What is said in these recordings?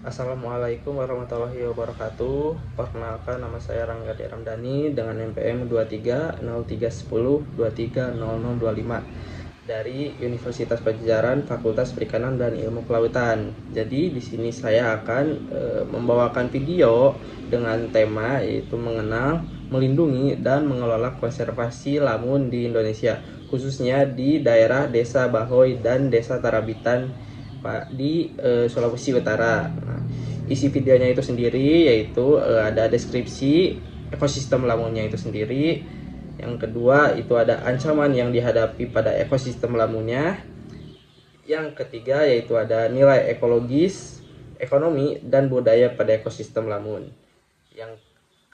Assalamualaikum warahmatullahi wabarakatuh. Perkenalkan, nama saya Rangga Ramdhani dengan NPM 230310230025 dari Universitas Padjadjaran Fakultas Perikanan dan Ilmu Kelautan. Jadi di sini saya akan membawakan video dengan tema yaitu mengenal, melindungi dan mengelola konservasi lamun di Indonesia, khususnya di daerah Desa Bahoy dan Desa Tarabitan di Sulawesi Utara. Nah, isi videonya itu sendiri yaitu ada deskripsi ekosistem lamunnya itu sendiri. Yang kedua itu ada ancaman yang dihadapi pada ekosistem lamunnya. Yang ketiga yaitu ada nilai ekologis, ekonomi, dan budaya pada ekosistem lamun. Yang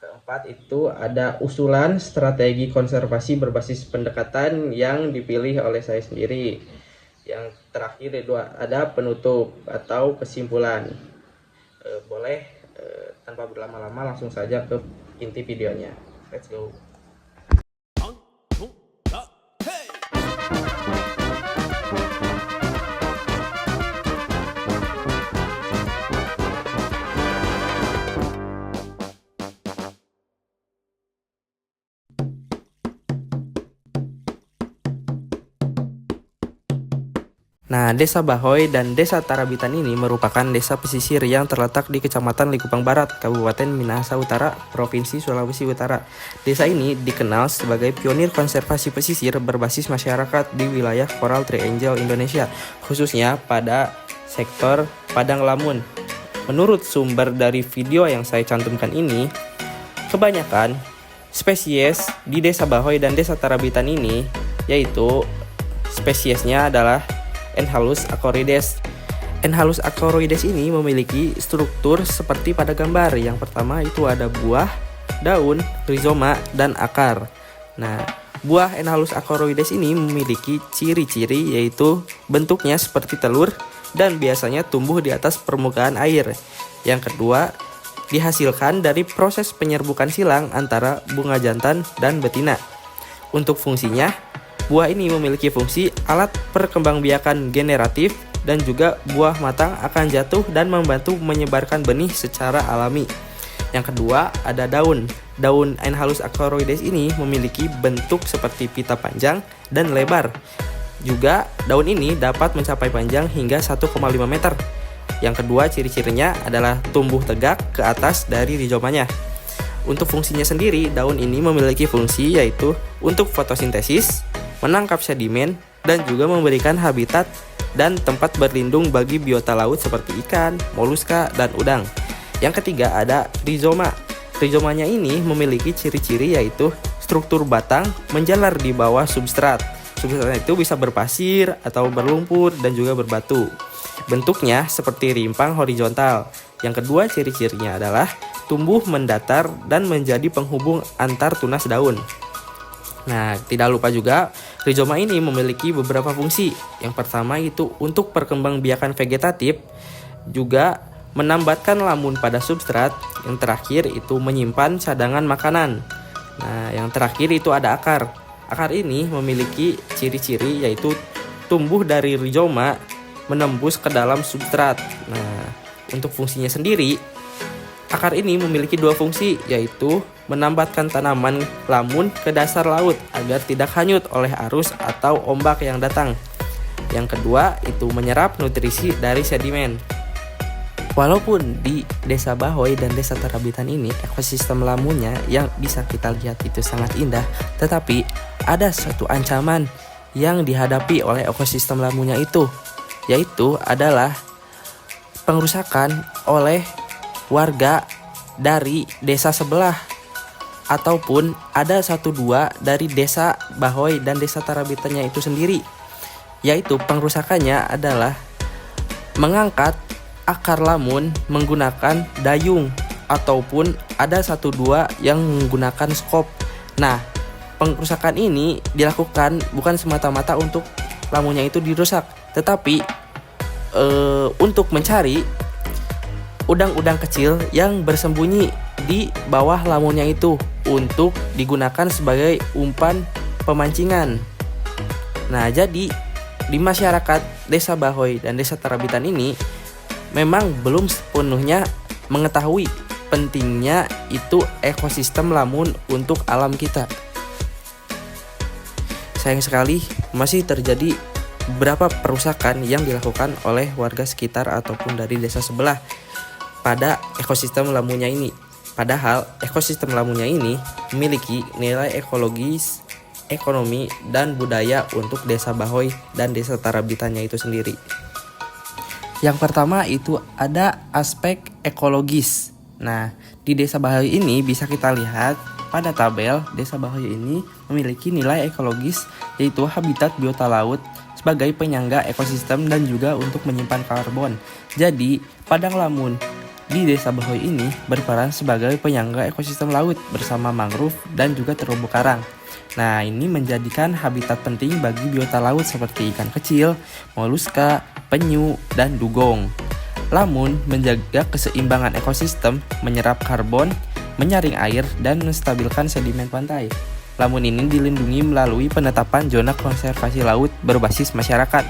keempat itu ada usulan strategi konservasi berbasis pendekatan yang dipilih oleh saya sendiri. Yang terakhir itu ada penutup atau kesimpulan. Boleh tanpa berlama-lama langsung saja ke inti videonya. Let's go. Nah, Desa Bahoy dan Desa Tarabitan ini merupakan desa pesisir yang terletak di Kecamatan Likupang Barat, Kabupaten Minahasa Utara, Provinsi Sulawesi Utara. Desa ini dikenal sebagai pionir konservasi pesisir berbasis masyarakat di wilayah Coral Triangle Indonesia, khususnya pada sektor Padang Lamun. Menurut sumber dari video yang saya cantumkan ini, kebanyakan spesies di Desa Bahoy dan Desa Tarabitan ini yaitu spesiesnya adalah Enhalus acorides. Enhalus acorides ini memiliki struktur seperti pada gambar. Yang pertama itu ada buah, daun, rizoma, dan akar. Nah, buah Enhalus acorides ini memiliki ciri-ciri yaitu bentuknya seperti telur dan biasanya tumbuh di atas permukaan air. Yang kedua, dihasilkan dari proses penyerbukan silang antara bunga jantan dan betina. Untuk fungsinya, buah ini memiliki fungsi alat perkembangbiakan generatif dan juga buah matang akan jatuh dan membantu menyebarkan benih secara alami. Yang kedua ada daun. Daun Enhalus acorides ini memiliki bentuk seperti pita panjang dan lebar. Juga daun ini dapat mencapai panjang hingga 1,5 meter. Yang kedua ciri-cirinya adalah tumbuh tegak ke atas dari rizomanya. Untuk fungsinya sendiri, daun ini memiliki fungsi yaitu untuk fotosintesis, menangkap sedimen, dan juga memberikan habitat dan tempat berlindung bagi biota laut seperti ikan, moluska, dan udang. Yang ketiga ada rizoma. Rizomanya ini memiliki ciri-ciri yaitu struktur batang menjalar di bawah substrat. Substrat itu bisa berpasir atau berlumpur dan juga berbatu. Bentuknya seperti rimpang horizontal. Yang kedua ciri-cirinya adalah tumbuh mendatar dan menjadi penghubung antar tunas daun. Nah, tidak lupa juga rizoma ini memiliki beberapa fungsi. Yang pertama itu untuk perkembangbiakan vegetatif, juga menambatkan lamun pada substrat. Yang terakhir itu menyimpan cadangan makanan. Nah, yang terakhir itu ada akar. Akar ini memiliki ciri-ciri yaitu tumbuh dari rizoma menembus ke dalam substrat. Nah, untuk fungsinya sendiri, akar ini memiliki dua fungsi, yaitu menambatkan tanaman lamun ke dasar laut agar tidak hanyut oleh arus atau ombak yang datang. Yang kedua, itu menyerap nutrisi dari sedimen. Walaupun di Desa Bahoy dan Desa Tarabitan ini ekosistem lamunnya yang bisa kita lihat itu sangat indah, tetapi ada suatu ancaman yang dihadapi oleh ekosistem lamunnya itu, yaitu adalah pengerusakan oleh warga dari desa sebelah, ataupun ada 1-2 dari Desa Bahoy dan Desa Tarabitannya itu sendiri, yaitu pengrusakannya adalah mengangkat akar lamun menggunakan dayung, ataupun ada 1-2 yang menggunakan skop. Nah, pengrusakan ini dilakukan bukan semata-mata untuk lamunnya itu dirusak, tetapi untuk mencari udang-udang kecil yang bersembunyi di bawah lamunnya itu untuk digunakan sebagai umpan pemancingan. Nah, jadi di masyarakat Desa Bahoy dan Desa Tarabitan ini memang belum sepenuhnya mengetahui pentingnya itu ekosistem Lamun untuk alam kita. Sayang sekali masih terjadi beberapa perusakan yang dilakukan oleh warga sekitar ataupun dari desa sebelah pada ekosistem Lamunnya ini. Padahal ekosistem Lamunnya ini memiliki nilai ekologis, ekonomi, dan budaya untuk desa Bahoy dan desa Tarabitannya itu sendiri. Yang pertama itu ada aspek ekologis. Nah, di desa Bahoy ini bisa kita lihat pada tabel desa Bahoy ini memiliki nilai ekologis yaitu habitat biota laut sebagai penyangga ekosistem dan juga untuk menyimpan karbon. Jadi, padang Lamun di desa Bahoy ini berperan sebagai penyangga ekosistem laut bersama mangrove dan juga terumbu karang. Nah, ini menjadikan habitat penting bagi biota laut seperti ikan kecil, moluska, penyu, dan dugong. Lamun menjaga keseimbangan ekosistem, menyerap karbon, menyaring air, dan menstabilkan sedimen pantai. Lamun ini dilindungi melalui penetapan zona konservasi laut berbasis masyarakat.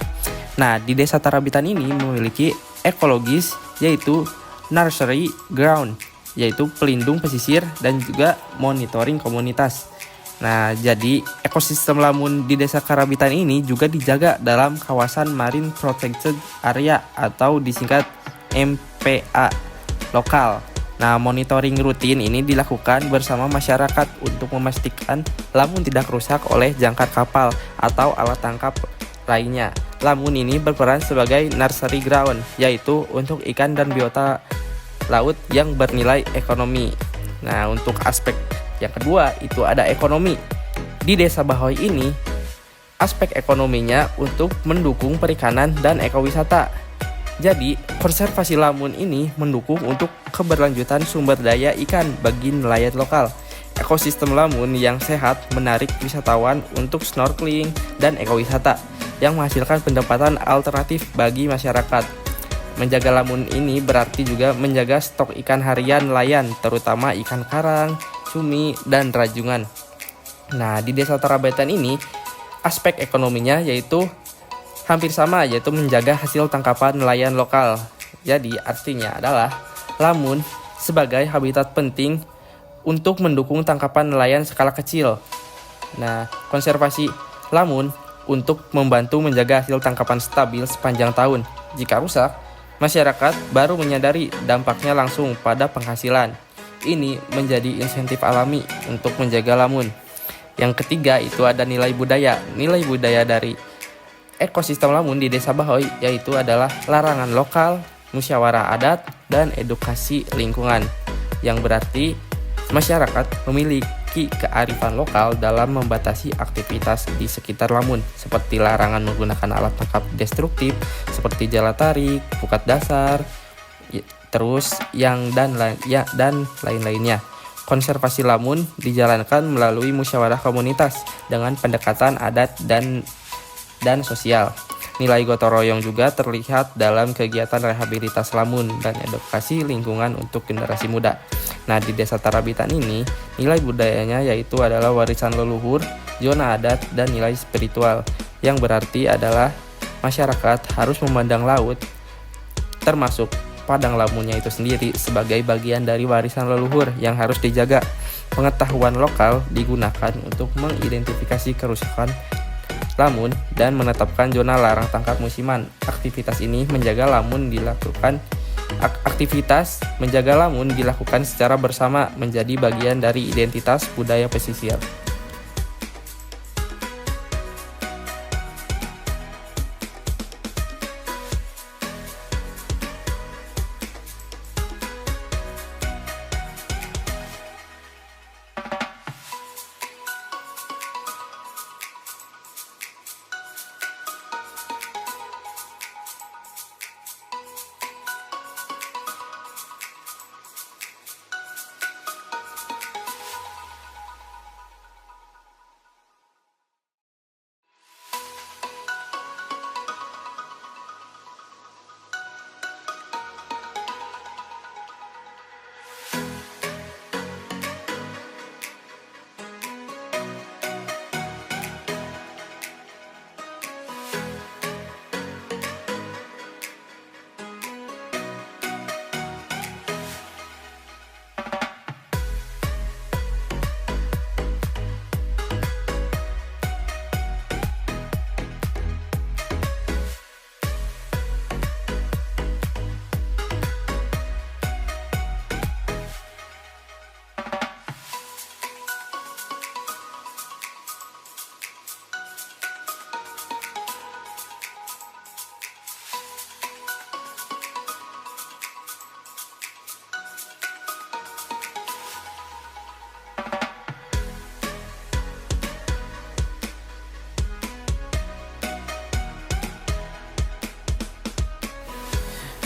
Nah, di desa Tarabitan ini memiliki ekologis yaitu nursery ground, yaitu pelindung pesisir dan juga monitoring komunitas. Nah, jadi ekosistem Lamun di desa Tarabitan ini juga dijaga dalam kawasan Marine Protected Area atau disingkat MPA lokal. Nah, monitoring rutin ini dilakukan bersama masyarakat untuk memastikan Lamun tidak rusak oleh jangkar kapal atau alat tangkap lainnya. Lamun ini berperan sebagai nursery ground, yaitu untuk ikan dan biota laut yang bernilai ekonomi. Nah, untuk aspek yang kedua itu ada ekonomi. Di desa Bahoy ini, aspek ekonominya untuk mendukung perikanan dan ekowisata. Jadi, konservasi Lamun ini mendukung untuk keberlanjutan sumber daya ikan bagi nelayan lokal. Ekosistem Lamun yang sehat menarik wisatawan untuk snorkeling dan ekowisata yang menghasilkan pendapatan alternatif bagi masyarakat. Menjaga Lamun ini berarti juga menjaga stok ikan harian nelayan, terutama ikan karang, cumi, dan rajungan. Nah, di desa Tarabitan ini, aspek ekonominya yaitu hampir sama, yaitu menjaga hasil tangkapan nelayan lokal. Jadi artinya adalah Lamun sebagai habitat penting untuk mendukung tangkapan nelayan skala kecil. Nah, konservasi Lamun untuk membantu menjaga hasil tangkapan stabil sepanjang tahun. Jika rusak, masyarakat baru menyadari dampaknya langsung pada penghasilan. Ini menjadi insentif alami untuk menjaga Lamun. Yang ketiga itu ada nilai budaya. Nilai budaya dari ekosistem Lamun di desa Bahoy yaitu adalah larangan lokal, musyawarah adat, dan edukasi lingkungan, yang berarti masyarakat memiliki kearifan lokal dalam membatasi aktivitas di sekitar Lamun, seperti larangan menggunakan alat tangkap destruktif seperti jala tarik, pukat dasar, terus dan lain-lainnya. Konservasi Lamun dijalankan melalui musyawarah komunitas dengan pendekatan adat dan sosial. Nilai gotong royong juga terlihat dalam kegiatan rehabilitas Lamun dan edukasi lingkungan untuk generasi muda. Nah, di desa Tarabitan ini, nilai budayanya yaitu adalah warisan leluhur, zona adat, dan nilai spiritual, yang berarti adalah masyarakat harus memandang laut, termasuk padang Lamunnya itu sendiri, sebagai bagian dari warisan leluhur yang harus dijaga. Pengetahuan lokal digunakan untuk mengidentifikasi kerusakan Lamun dan menetapkan zona larang tangkap musiman. Aktivitas menjaga Lamun dilakukan secara bersama menjadi bagian dari identitas budaya pesisir.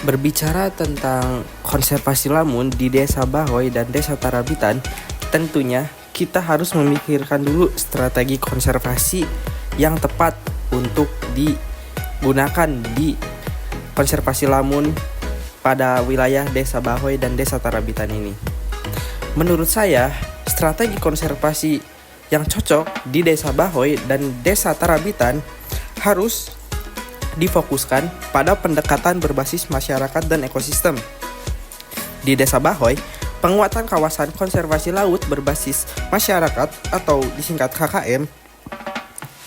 Berbicara tentang konservasi lamun di Desa Bahoy dan Desa Tarabitan, tentunya kita harus memikirkan dulu strategi konservasi yang tepat untuk digunakan di konservasi lamun pada wilayah Desa Bahoy dan Desa Tarabitan ini. Menurut saya, strategi konservasi yang cocok di Desa Bahoy dan Desa Tarabitan harus difokuskan pada pendekatan berbasis masyarakat dan ekosistem. Di Desa Bahoy, penguatan kawasan konservasi laut berbasis masyarakat atau disingkat KKM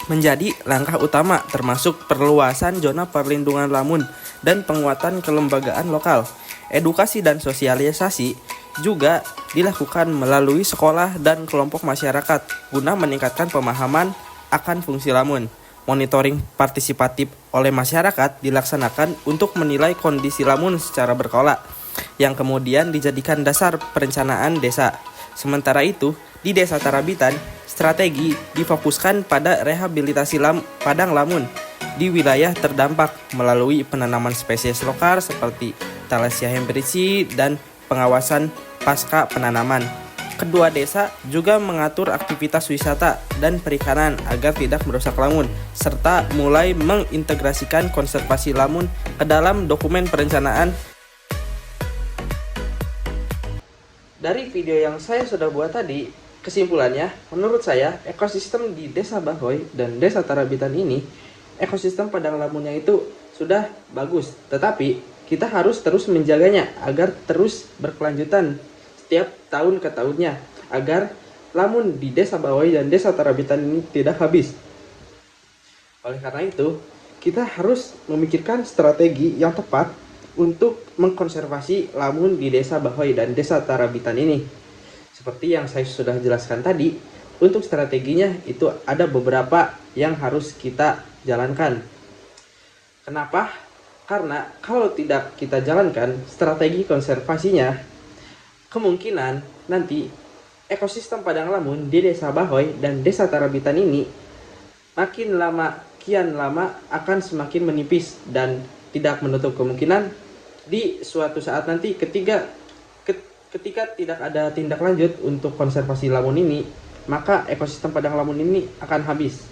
menjadi langkah utama, termasuk perluasan zona perlindungan lamun dan penguatan kelembagaan lokal. Edukasi dan sosialisasi juga dilakukan melalui sekolah dan kelompok masyarakat guna meningkatkan pemahaman akan fungsi lamun. Monitoring partisipatif oleh masyarakat dilaksanakan untuk menilai kondisi lamun secara berkala, yang kemudian dijadikan dasar perencanaan desa. Sementara itu, di Desa Tarabitan, strategi difokuskan pada rehabilitasi padang lamun di wilayah terdampak melalui penanaman spesies lokal seperti Thalassia hembrici dan pengawasan pasca penanaman. Kedua desa juga mengatur aktivitas wisata dan perikanan agar tidak merusak lamun, serta mulai mengintegrasikan konservasi lamun ke dalam dokumen perencanaan. Dari video yang saya sudah buat tadi, kesimpulannya, menurut saya, ekosistem di Desa Bahoy dan Desa Tarabitan ini, ekosistem padang lamunnya itu sudah bagus, tetapi kita harus terus menjaganya agar terus berkelanjutan setiap tahun ke tahunnya, agar lamun di Desa Bahoy dan Desa Tarabitan ini tidak habis. Oleh karena itu, kita harus memikirkan strategi yang tepat untuk mengkonservasi lamun di Desa Bahoy dan Desa Tarabitan ini. Seperti yang saya sudah jelaskan tadi, untuk strateginya itu ada beberapa yang harus kita jalankan. Kenapa? Karena kalau tidak kita jalankan strategi konservasinya, kemungkinan nanti ekosistem padang lamun di Desa Bahoy dan Desa Tarabitan ini kian lama akan semakin menipis, dan tidak menutup kemungkinan di suatu saat nanti ketika tidak ada tindak lanjut untuk konservasi lamun ini, maka ekosistem padang lamun ini akan habis.